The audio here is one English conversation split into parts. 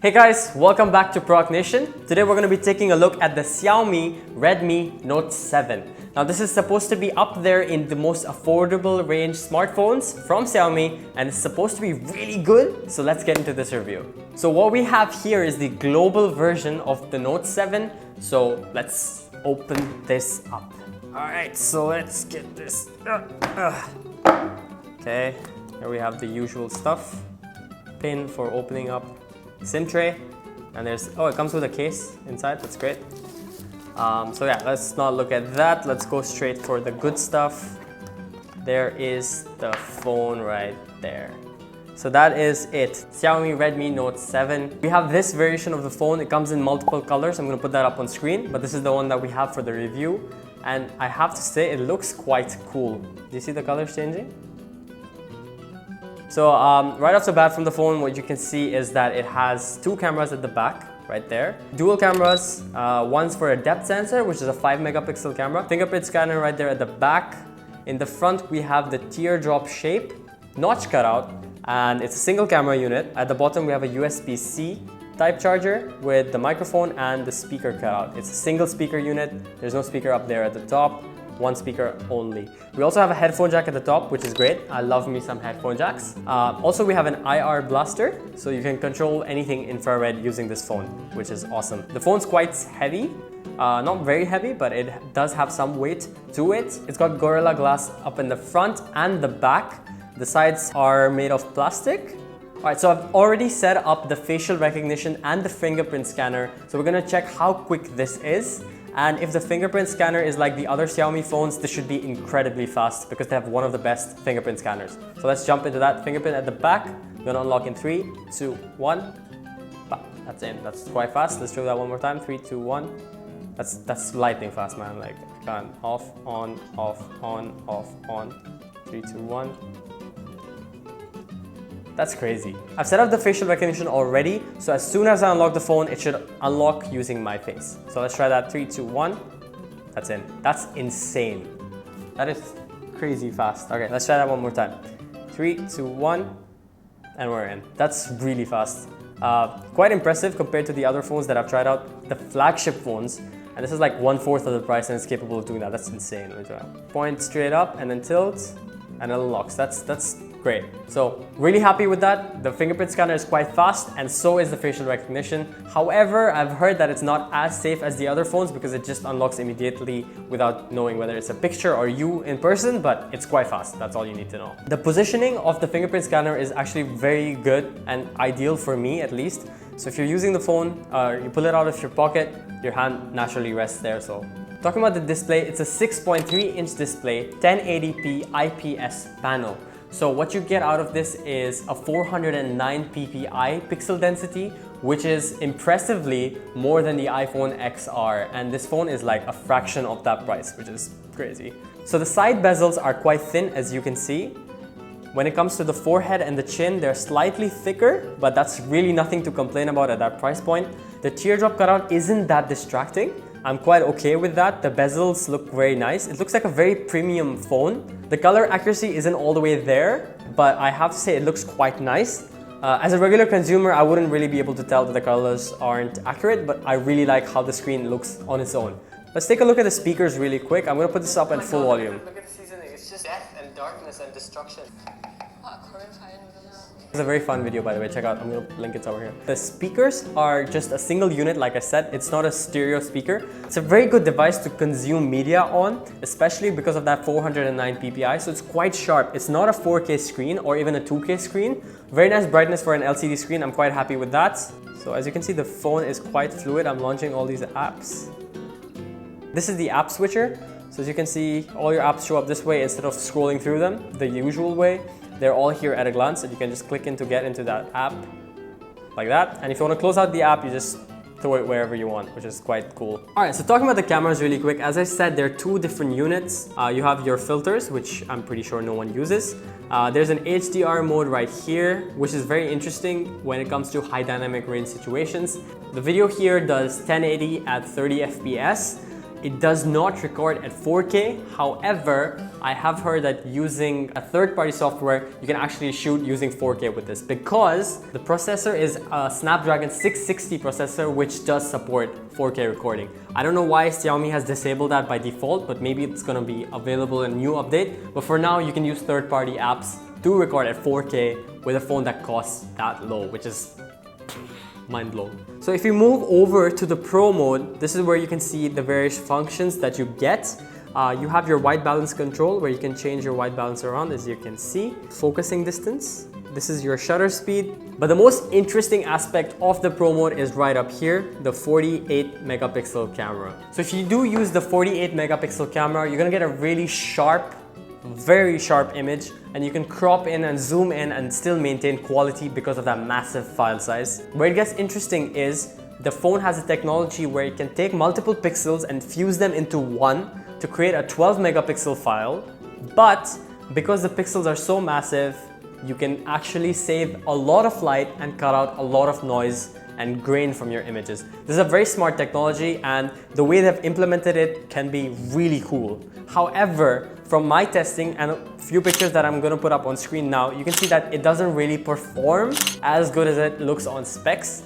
Hey guys, welcome back to ProductNation. Today we're going to be taking a look at the Xiaomi Redmi Note 7. Now this is supposed to be up there in the most affordable range smartphones from Xiaomi, and it's supposed to be really good. So let's get into this review. So what we have here is the global version of the Note 7. So let's open this up. Alright, so let's get this. Okay, here we have the usual stuff. Pin for opening up SIM tray, and there's, it comes with a case inside, that's great. So yeah, let's not look at that. Let's go straight for the good stuff. There is the phone right there. So that is it, Xiaomi Redmi Note 7. We have this version of the phone. It comes in multiple colors. I'm going to put that up on screen, but this is the one that we have for the review. And I have to say, it looks quite cool. Do you see the colors changing? So right off the bat from the phone, what you can see is that it has two cameras at the back, right there. Dual cameras, one's for a depth sensor, which is a 5 megapixel camera. Fingerprint scanner right there at the back. In the front, we have the teardrop shape, notch cutout, and it's a single camera unit. At the bottom, we have a USB-C type charger with the microphone and the speaker cutout. It's a single speaker unit. There's no speaker up there at the top. One speaker only. We also have a headphone jack at the top, which is great. I love me some headphone jacks. Also, we have an IR blaster, so you can control anything infrared using this phone, which is awesome. The phone's quite heavy, not very heavy, but it does have some weight to it. It's got Gorilla Glass up in the front and the back. The sides are made of plastic. All right, so I've already set up the facial recognition and the fingerprint scanner. So we're gonna check how quick this is. And if the fingerprint scanner is like the other Xiaomi phones, this should be incredibly fast because they have one of the best fingerprint scanners. So let's jump into that. Fingerprint at the back. We're gonna unlock in 3, 2, 1. That's in. That's quite fast. Let's do that one more time. 3, 2, 1. That's lightning fast, man. Like, off, on, off, on, off, on. 3, 2, 1. That's crazy. I've set up the facial recognition already, so as soon as I unlock the phone, it should unlock using my face. So let's try that. 3, 2, 1. That's in. That's insane. That is crazy fast. Okay, let's try that one more time. 3, 2, 1, and we're in. That's really fast. Quite impressive compared to the other phones that I've tried out, the flagship phones. And this is like 1/4 of the price, and it's capable of doing that. That's insane. Let me try. Point straight up and then tilt, and it unlocks. That's great. So really happy with that. The fingerprint scanner is quite fast, and so is the facial recognition. However, I've heard that it's not as safe as the other phones because it just unlocks immediately without knowing whether it's a picture or you in person, but it's quite fast. That's all you need to know. The positioning of the fingerprint scanner is actually very good and ideal for me, at least. So if you're using the phone, you pull it out of your pocket, your hand naturally rests there. So talking about the display, it's a 6.3-inch display, 1080p IPS panel. So what you get out of this is a 409 ppi pixel density, which is impressively more than the iPhone XR. And this phone is like a fraction of that price, which is crazy. So the side bezels are quite thin, as you can see. When it comes to the forehead and the chin, they're slightly thicker, but that's really nothing to complain about at that price point. The teardrop cutout isn't that distracting. I'm quite okay with that. The bezels look very nice. It looks like a very premium phone. The color accuracy isn't all the way there, but I have to say it looks quite nice. As a regular consumer, I wouldn't really be able to tell that the colors aren't accurate, but I really like how the screen looks on its own. Let's take a look at the speakers really quick. I'm gonna put this up at full volume. Look at the seasoning. It's just death and darkness and destruction. It's a very fun video, by the way. Check out. I'm going to link it over here. The speakers are just a single unit, like I said. It's not a stereo speaker. It's a very good device to consume media on, especially because of that 409 ppi. So it's quite sharp. It's not a 4K screen or even a 2K screen. Very nice brightness for an LCD screen. I'm quite happy with that. So as you can see, the phone is quite fluid. I'm launching all these apps. This is the app switcher. So as you can see, all your apps show up this way instead of scrolling through them the usual way. They're all here at a glance, and you can just click in to get into that app like that. And if you want to close out the app, you just throw it wherever you want, which is quite cool. All right, so talking about the cameras really quick, as I said, there are two different units. You have your filters, which I'm pretty sure no one uses. There's an HDR mode right here, which is very interesting when it comes to high dynamic range situations. The video here does 1080 at 30 FPS. It does not record at 4K. However, I have heard that using a third-party software, you can actually shoot using 4K with this because the processor is a Snapdragon 660 processor, which does support 4K recording. I don't know why Xiaomi has disabled that by default, but maybe it's gonna be available in a new update. But for now, you can use third-party apps to record at 4K with a phone that costs that low, which is mind-blowing. So if you move over to the Pro mode, this is where you can see the various functions that you get. You have your white balance control where you can change your white balance around, as you can see. Focusing distance. This is your shutter speed. But the most interesting aspect of the Pro mode is right up here, the 48 megapixel camera. So if you do use the 48 megapixel camera, you're gonna get a really sharp, very sharp image, and you can crop in and zoom in and still maintain quality because of that massive file size. Where it gets interesting is the phone has a technology where it can take multiple pixels and fuse them into one to create a 12 megapixel file, but because the pixels are so massive, you can actually save a lot of light and cut out a lot of noise and grain from your images. This is a very smart technology, and the way they've implemented it can be really cool. However, from my testing and a few pictures that I'm gonna put up on screen now, you can see that it doesn't really perform as good as it looks on specs.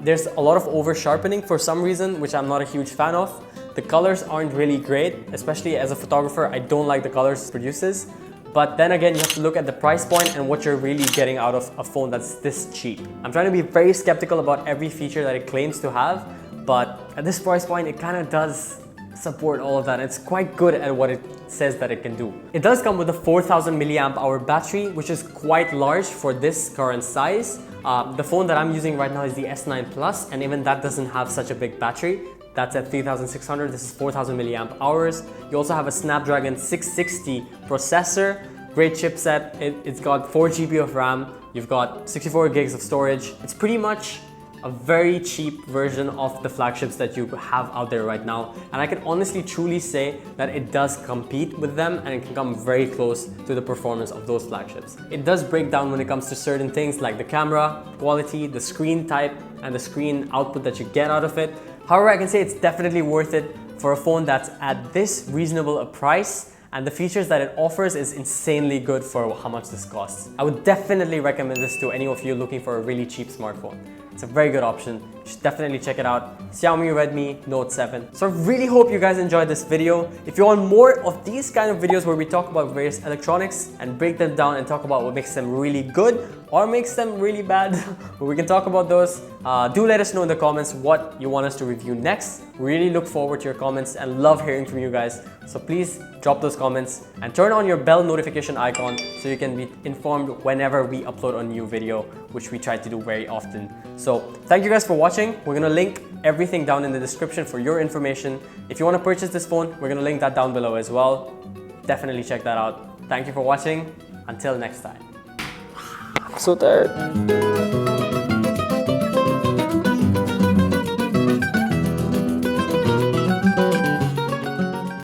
There's a lot of over sharpening for some reason, which I'm not a huge fan of. The colors aren't really great, especially as a photographer. I don't like the colors it produces. But then again, you have to look at the price point and what you're really getting out of a phone that's this cheap. I'm trying to be very skeptical about every feature that it claims to have, but at this price point, it kind of does support all of that. It's quite good at what it says that it can do. It does come with a 4000 milliamp hour battery, which is quite large for this current size. The phone that I'm using right now is the S9 Plus, and even that doesn't have such a big battery. That's at 3600, this is 4000 milliamp hours. You also have a Snapdragon 660 processor, great chipset. It's got 4 GB of RAM, you've got 64 gigs of storage. It's pretty much a very cheap version of the flagships that you have out there right now. And I can honestly truly say that it does compete with them, and it can come very close to the performance of those flagships. It does break down when it comes to certain things like the camera quality, the screen type, and the screen output that you get out of it. However, I can say it's definitely worth it for a phone that's at this reasonable a price, and the features that it offers is insanely good for how much this costs. I would definitely recommend this to any of you looking for a really cheap smartphone. It's a very good option. You should definitely check it out. Xiaomi Redmi Note 7. So I really hope you guys enjoyed this video. If you want more of these kind of videos where we talk about various electronics and break them down and talk about what makes them really good or makes them really bad, we can talk about those. Do let us know in the comments what you want us to review next. We really look forward to your comments and love hearing from you guys. So please drop those comments and turn on your bell notification icon so you can be informed whenever we upload a new video, which we try to do very often. So thank you guys for watching. We're gonna link everything down in the description for your information. If you want to purchase this phone, we're gonna link that down below as well. Definitely check that out. Thank you for watching. Until next time. I'm so tired.